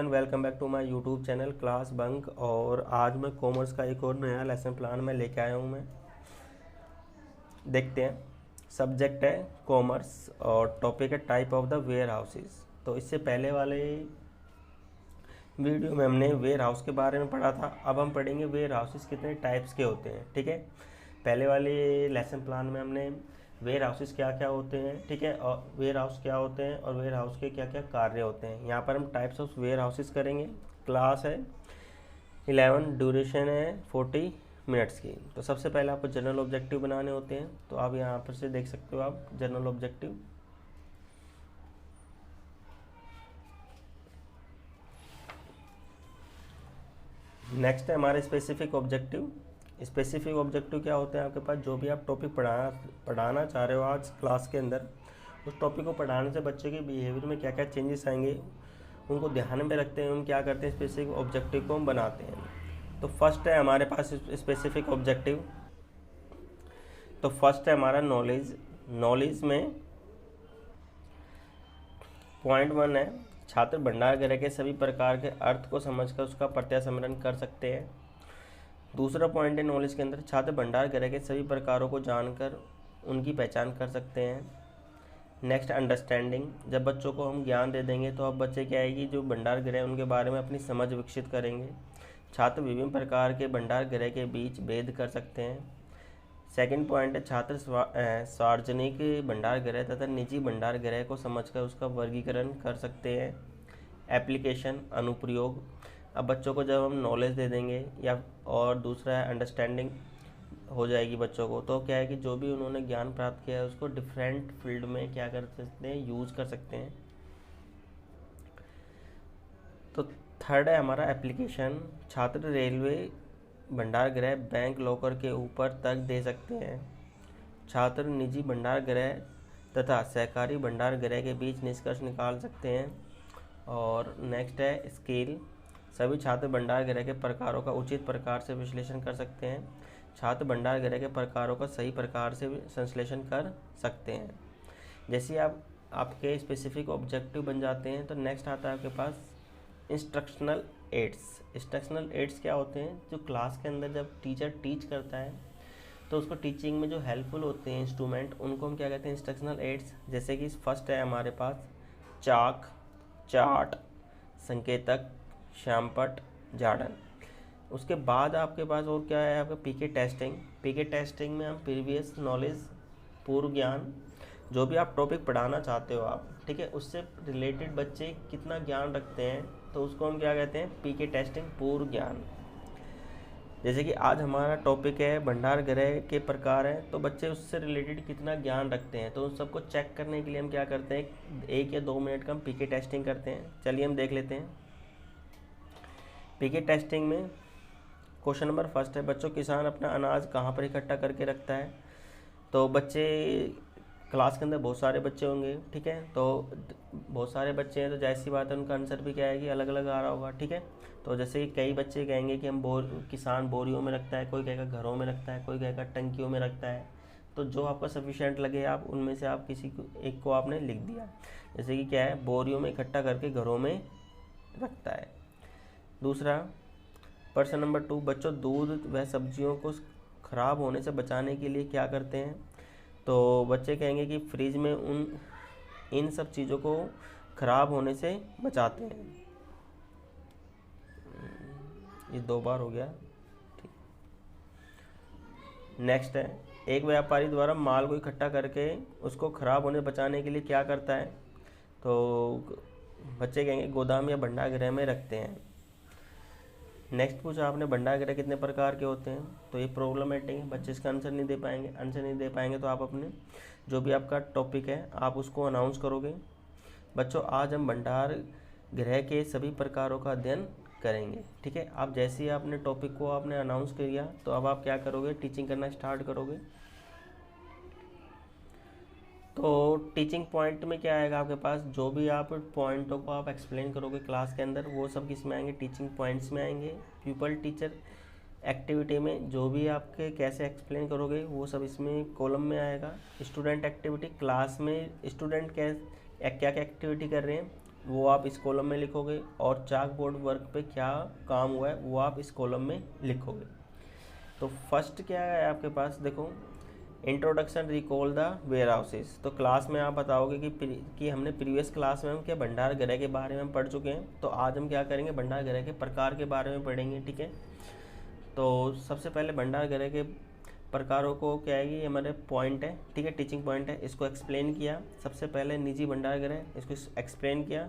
Everyone, welcome back to my YouTube channel class bunk. और आज मैं कॉमर्स का एक और नया लेसन प्लान में लेके आया हूँ। मैं देखते हैं। सब्जेक्ट है कॉमर्स और टॉपिक है type of the warehouses. तो इससे पहले वाले वीडियो में हमने वेयर हाउस के बारे में पढ़ा था। अब हम पढ़ेंगे वेयर हाउसेस कितने टाइप्स के होते हैं। ठीक है, पहले वाले लेसन प्लान में हमने वेयर हाउसेस क्या क्या होते हैं, ठीक है, और वेयर हाउस क्या होते हैं और वेयर हाउस के क्या क्या कार्य होते हैं। यहाँ पर हम टाइप्स ऑफ वेयर हाउसेस करेंगे। क्लास है 11, ड्यूरेशन है 40 मिनट्स की। तो सबसे पहले आपको जनरल ऑब्जेक्टिव बनाने होते हैं। तो आप यहाँ पर से देख सकते हो आप जनरल ऑब्जेक्टिव। नेक्स्ट है हमारे स्पेसिफिक ऑब्जेक्टिव। स्पेसिफिक ऑब्जेक्टिव क्या होते हैं आपके पास, जो भी आप टॉपिक पढ़ाना चाह रहे हो आज क्लास के अंदर, उस टॉपिक को पढ़ाने से बच्चे के बिहेवियर में क्या क्या चेंजेस आएंगे उनको ध्यान में रखते हैं। हम क्या करते हैं, स्पेसिफिक ऑब्जेक्टिव को हम बनाते हैं। तो फर्स्ट है हमारे पास स्पेसिफिक ऑब्जेक्टिव। तो फर्स्ट है हमारा नॉलेज। नॉलेज में पॉइंट 1 है, छात्र भंडार गृह के सभी प्रकार के अर्थ को समझकर उसका प्रत्यास्मरण कर सकते हैं। दूसरा पॉइंट है नॉलेज के अंदर, छात्र भंडार गृह के सभी प्रकारों को जानकर उनकी पहचान कर सकते हैं। नेक्स्ट अंडरस्टैंडिंग, जब बच्चों को हम ज्ञान दे देंगे तो अब बच्चे क्या है कि जो भंडार गृह उनके बारे में अपनी समझ विकसित करेंगे। छात्र विभिन्न प्रकार के भंडार गृह के बीच भेद कर सकते हैं। सेकंड पॉइंट है, छात्र सार्वजनिक भंडार गृह तथा निजी भंडार गृह को समझकर उसका वर्गीकरण कर सकते हैं। एप्लीकेशन, अनुप्रयोग, अब बच्चों को जब हम नॉलेज दे देंगे या और दूसरा है अंडरस्टैंडिंग हो जाएगी बच्चों को, तो क्या है कि जो भी उन्होंने ज्ञान प्राप्त किया है उसको डिफरेंट फील्ड में क्या कर सकते हैं, यूज़ कर सकते हैं। तो थर्ड है हमारा एप्लीकेशन, छात्र रेलवे भंडार गृह बैंक लॉकर के ऊपर तक दे सकते हैं। छात्र निजी भंडार गृह तथा सहकारी भंडार गृह के बीच निष्कर्ष निकाल सकते हैं। और नेक्स्ट है स्केल, सभी छात्र भंडार गृह के प्रकारों का उचित प्रकार से विश्लेषण कर सकते हैं। छात्र भंडार गृह के प्रकारों का सही प्रकार से संश्लेषण कर सकते हैं। जैसे आप आपके स्पेसिफिक ऑब्जेक्टिव बन जाते हैं तो नेक्स्ट आता है आपके पास इंस्ट्रक्शनल एड्स। इंस्ट्रक्शनल एड्स क्या होते हैं, जो क्लास के अंदर जब टीचर टीच करता है तो उसको टीचिंग में जो हेल्पफुल होते हैं इंस्ट्रूमेंट, उनको हम क्या कहते हैं, इंस्ट्रक्शनल एड्स। जैसे कि फर्स्ट है हमारे पास चाक, चार्ट, संकेतक, श्यामपट्ट, जार्डन। उसके बाद आपके पास और क्या है आपका पीके टेस्टिंग। पीके टेस्टिंग में हम प्रीवियस नॉलेज, पूर्व ज्ञान, जो भी आप टॉपिक पढ़ाना चाहते हो आप, ठीक है, उससे रिलेटेड बच्चे कितना ज्ञान रखते हैं तो उसको हम क्या कहते हैं, पीके टेस्टिंग, पूर्व ज्ञान। जैसे कि आज हमारा टॉपिक है भंडार गृह के प्रकार है, तो बच्चे उससे रिलेटेड कितना ज्ञान रखते हैं, तो उन सबको चेक करने के लिए हम क्या करते हैं, 1 या 2 मिनट का हम पीके टेस्टिंग करते हैं। चलिए हम देख लेते हैं। पीके टेस्टिंग में क्वेश्चन नंबर फर्स्ट है, बच्चों किसान अपना अनाज कहाँ पर इकट्ठा करके रखता है। तो बच्चे क्लास के अंदर बहुत सारे बच्चे होंगे, ठीक है, तो बहुत सारे बच्चे हैं तो जाहिर सी बात है उनका आंसर भी क्या है कि अलग अलग आ रहा होगा, ठीक है। तो जैसे कि कई बच्चे कहेंगे कि हम किसान बोरियों में रखता है, कोई कहेगा घरों में रखता है, कोई कहेगा टंकियों में रखता है। तो जो आपका सफिशिएंट लगे आप उनमें से आप किसी को एक को आपने लिख दिया। जैसे कि क्या है, बोरियों में इकट्ठा करके घरों में रखता है। दूसरा प्रश्न नंबर 2, बच्चों दूध व सब्जियों को ख़राब होने से बचाने के लिए क्या करते हैं। तो बच्चे कहेंगे कि फ्रिज में इन सब चीज़ों को ख़राब होने से बचाते हैं। ये 2 बार हो गया, ठीक। नेक्स्ट है, एक व्यापारी द्वारा माल को इकट्ठा करके उसको ख़राब होने से बचाने के लिए क्या करता है। तो बच्चे कहेंगे गोदाम या भंडार गृह में रखते हैं। नेक्स्ट पूछा आपने भंडार गृह कितने प्रकार के होते हैं, तो ये प्रॉब्लमेटिक है, बच्चे इसका आंसर नहीं दे पाएंगे। आंसर नहीं दे पाएंगे तो आप अपने जो भी आपका टॉपिक है आप उसको अनाउंस करोगे। बच्चों आज हम भंडार गृह के सभी प्रकारों का अध्ययन करेंगे, ठीक है। आप जैसे ही आपने टॉपिक को आपने अनाउंस किया तो अब आप क्या करोगे, टीचिंग करना स्टार्ट करोगे। तो टीचिंग पॉइंट में क्या आएगा आपके पास, जो भी आप पॉइंटों को आप एक्सप्लेन करोगे क्लास के अंदर वो सब किस में आएंगे, टीचिंग पॉइंट्स में आएंगे। प्यूपल टीचर एक्टिविटी में जो भी आपके कैसे एक्सप्लेन करोगे वो सब इसमें कॉलम में आएगा। स्टूडेंट एक्टिविटी, क्लास में स्टूडेंट क्या क्या एक्टिविटी कर रहे हैं वो आप इस कॉलम में लिखोगे, और चाक बोर्ड वर्क पे क्या काम हुआ है वो आप इस कॉलम में लिखोगे। तो फर्स्ट क्या है आपके पास, देखो, introduction recall the warehouses. तो क्लास में आप बताओगे कि हमने प्रीवियस क्लास में हम क्या भंडार गृह के बारे में पढ़ चुके हैं, तो आज हम क्या करेंगे, भंडार गृह के प्रकार के बारे में पढ़ेंगे। ठीक है, तो सबसे पहले भंडार गृह के प्रकारों को क्या है, ये हमारे पॉइंट है, ठीक है, टीचिंग पॉइंट है, इसको एक्सप्लेन किया। सबसे पहले निजी भंडार गृह, इसको एक्सप्लेन किया।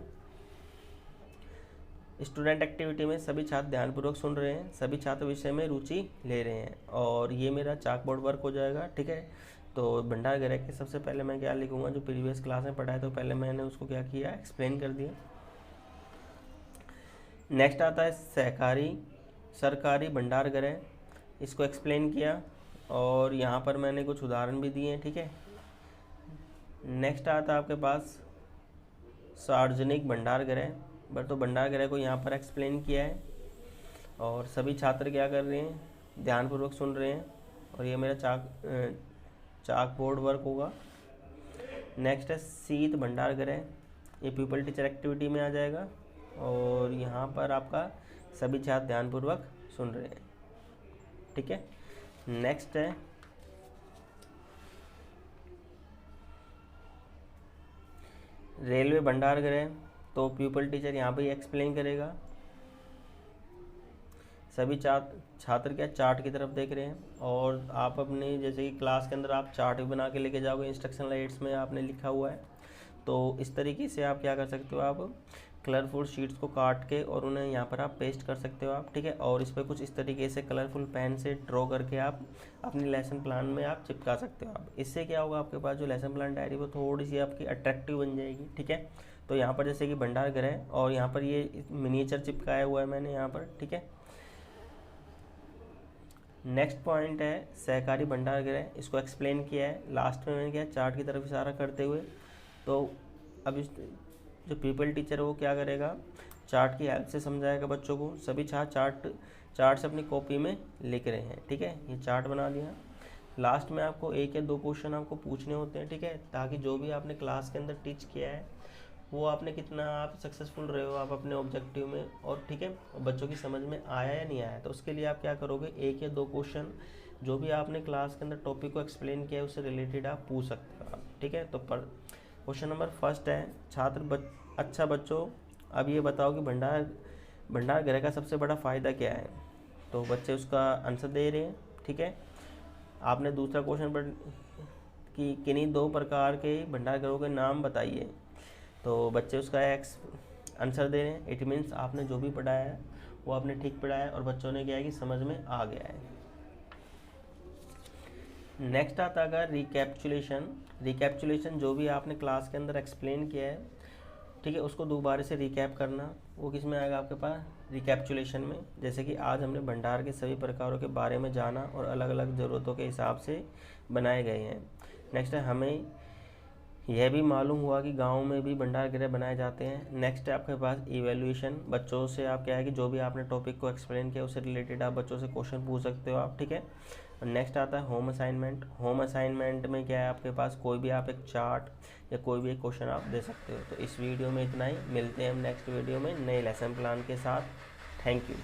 स्टूडेंट एक्टिविटी में सभी छात्र ध्यानपूर्वक सुन रहे हैं, सभी छात्र विषय में रुचि ले रहे हैं, और ये मेरा चाक बोर्ड वर्क हो जाएगा। ठीक है, तो भंडार गृह के सबसे पहले मैं क्या लिखूंगा, जो प्रीवियस क्लास में पढ़ा है तो पहले मैंने उसको क्या किया, एक्सप्लेन कर दिया। नेक्स्ट आता है सहकारी सरकारी भंडार गृह, इसको एक्सप्लेन किया, और यहाँ पर मैंने कुछ उदाहरण भी दिए हैं। ठीक है, नेक्स्ट आता है आपके पास सार्वजनिक भंडार गृह, तो भंडार गृह को यहाँ पर एक्सप्लेन किया है, और सभी छात्र क्या कर रहे हैं, ध्यानपूर्वक सुन रहे हैं, और ये मेरा चाक बोर्ड वर्क होगा। नेक्स्ट है शीत भंडार गृह, ये पीपल टीचर एक्टिविटी में आ जाएगा, और यहाँ पर आपका सभी छात्र ध्यानपूर्वक सुन रहे हैं। ठीक है, नेक्स्ट है रेलवे भंडार गृह, तो प्यूपल टीचर यहाँ पे एक्सप्लेन करेगा। सभी छात्र क्या चार्ट की तरफ देख रहे हैं, और आप अपने जैसे कि क्लास के अंदर आप चार्ट भी बना के लेके जाओगे, इंस्ट्रक्शन लाइट्स में आपने लिखा हुआ है, तो इस तरीके से आप क्या कर सकते हो, आप कलरफुल शीट्स को काट के और उन्हें यहाँ पर आप पेस्ट कर सकते हो आप। ठीक है, और इस पर कुछ इस तरीके से कलरफुल पेन से ड्रॉ करके आप अपनी लेसन प्लान में आप चिपका सकते हो आप। इससे क्या होगा, आपके पास जो लेसन प्लान डायरी वो थोड़ी सी आपकी अट्रैक्टिव बन जाएगी। ठीक है, तो यहाँ पर जैसे कि भंडार गृह, और यहाँ पर ये मिनिएचर चिपकाया हुआ है मैंने यहाँ पर। ठीक है, नेक्स्ट पॉइंट है सहकारी भंडार गृह, इसको एक्सप्लेन किया है, लास्ट में मैंने क्या चार्ट की तरफ इशारा करते हुए। तो अब इस जो पीपल टीचर है वो क्या करेगा, चार्ट की हेल्प से समझाएगा बच्चों को। सभी छात्र चार्ट से अपनी कॉपी में लिख रहे हैं। ठीक है, ये चार्ट बना दिया। लास्ट में आपको 1 या 2 क्वेश्चन आपको पूछने होते हैं। ठीक है, ताकि जो भी आपने क्लास के अंदर टीच किया है वो आपने कितना आप सक्सेसफुल रहे हो आप अपने ऑब्जेक्टिव में, और ठीक है बच्चों की समझ में आया या नहीं आया। तो उसके लिए आप क्या करोगे, 1 या 2 क्वेश्चन जो भी आपने क्लास के अंदर टॉपिक को एक्सप्लेन किया है उससे रिलेटेड आप पूछ सकते हो आप। ठीक है, तो क्वेश्चन नंबर फर्स्ट है अच्छा बच्चों अब ये बताओ कि भंडार गृह का सबसे बड़ा फ़ायदा क्या है। तो बच्चे उसका आंसर दे रहे हैं। ठीक है, आपने दूसरा क्वेश्चन पर कि किन्हीं 2 प्रकार के भंडार गृहों के नाम बताइए, तो बच्चे उसका आंसर दे रहे हैं। इट मीन्स आपने जो भी पढ़ाया है वो आपने ठीक पढ़ाया है और बच्चों ने क्या है कि समझ में आ गया है। नेक्स्ट आता है रिकैप्चुलेशन जो भी आपने क्लास के अंदर एक्सप्लेन किया है, ठीक है, उसको दोबारा से रिकैप करना। वो किस में आएगा आपके पास, रिकैप्चुलेशन में। जैसे कि आज हमने भंडार के सभी प्रकारों के बारे में जाना और अलग अलग ज़रूरतों के हिसाब से बनाए गए हैं। नेक्स्ट है हमें यह भी मालूम हुआ कि गाँव में भी भंडार गृह बनाए जाते हैं। नेक्स्ट है आपके पास इवैल्यूएशन, बच्चों से आप क्या है कि जो भी आपने टॉपिक को एक्सप्लेन किया उससे रिलेटेड आप बच्चों से क्वेश्चन पूछ सकते हो आप। ठीक है, और नेक्स्ट आता है होम असाइनमेंट में क्या है आपके पास कोई भी आप एक चार्ट या कोई भी एक क्वेश्चन आप दे सकते हो। तो इस वीडियो में इतना ही, मिलते हैं हम नेक्स्ट वीडियो में नए लेसन प्लान के साथ। Thank you.